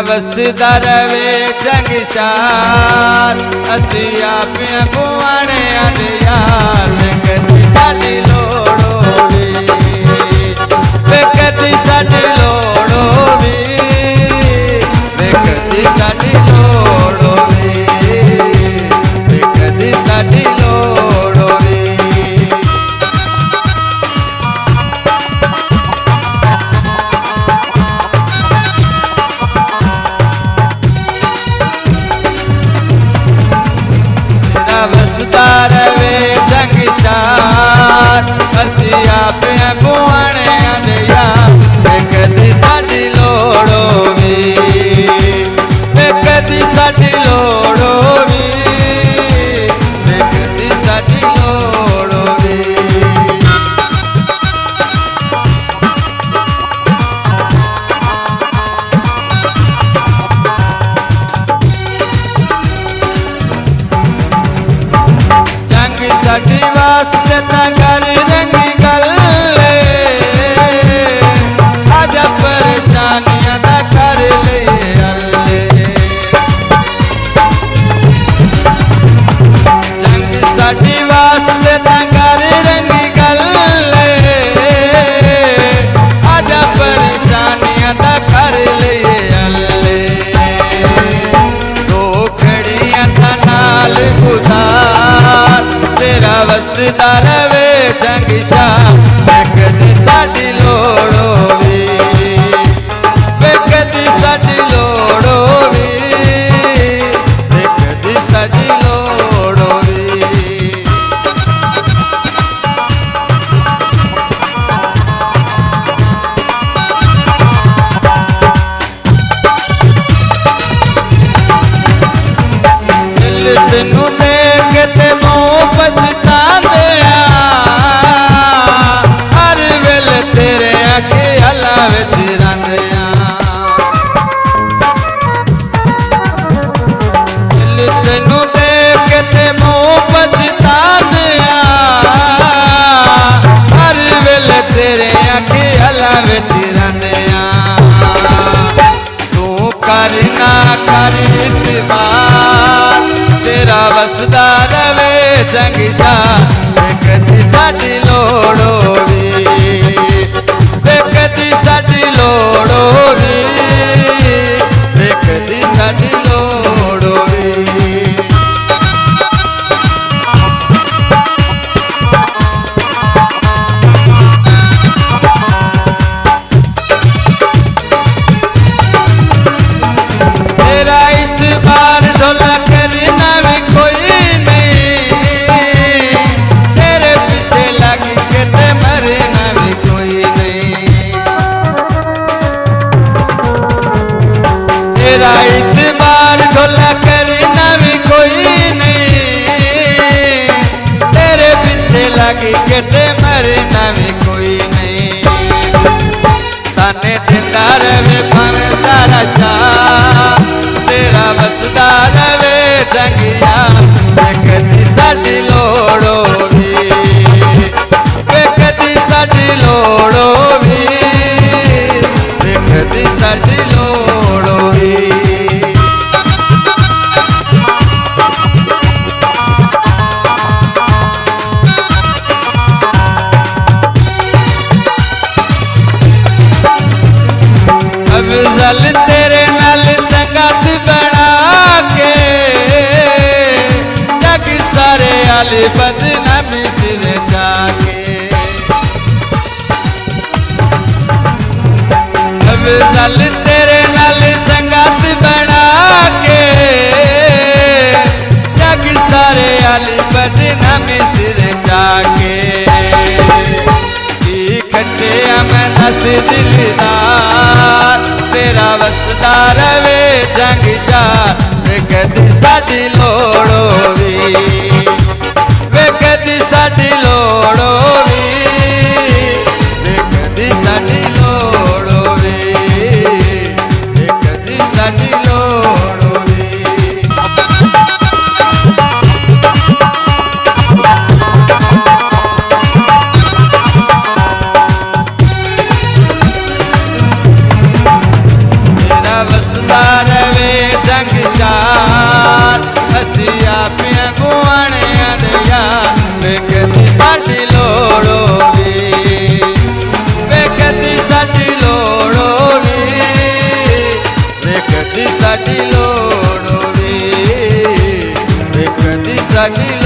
वसदा रवे जंगशार असी आपियां गुआने आदे यार कदी साडी लोड़ होवे कदी साडी लोड़ होवे कदी साडी लोड़ होवे कदी साडी लोड़ होवे वसदा रवे जंगशार असी आपियां गुआने आदे यार कदी साडी लोड़ होवे कदी साडी लोड़ होवे कदी साडी लोड़ होवे साडी वास्ते ता कर रंगी गल्ले आजा परेशानियां दा कर ले अल्ले जंग साडी वास्ते ता कर रंगी गल्ले आजा परेशानियां दा कर ले अल्ले दो खड़ियां था नाल उधार तेरा वसदा रवे जंगशार कदी साडी लोड़ होवे कदी साडी लोड़ होवे कदी साडी लोड़ होवे दिल तेनू देख ते मुँह पछतांदे हर वेले तेरे आगे अल्लाह विच रहिंदे दिल तेनू देख ते मुँह पछतांदे हर वेले तेरे आगे अल्लाह विच रहिंदे तू करना कर इत्तेबार तेरा वसदा रवे जंगशार कदी साडी लोड़ होवे कदी साडी लोड़ होवे कदी साडी लोड़ होवे तेरा इतबार ढोला करना भी कोई नहीं तेरे पीछे लगी के ते मरना भी कोई नहीं तेरा इतबार ढोला करना भी कोई नहीं तेरे पीछे लगी के ते मरना भी कोई नहीं ताने दिंदा रवे भावें सारा शाह तेरा वसदा रवे जंगिया कदी साडी लोड़ होवे कदी साडी लोड़ होवे कदी साडी लोड़ होवे अफजल तेरे नाल संगत बना के जग सारे आले बदनामी सिर जाके अफजल तेरे नाल संगत बना के जग सारे आले बदनामी सिर जाके कटिया मैं नस दिलदार तेरा वसदा रवे जंगशार कदी साडी लोड़ होवे कदी साडी लोड़ होवे कदी साडी लोड़ होवे कदी साडी लोड़ होवे वसदा ਸਾਡੀ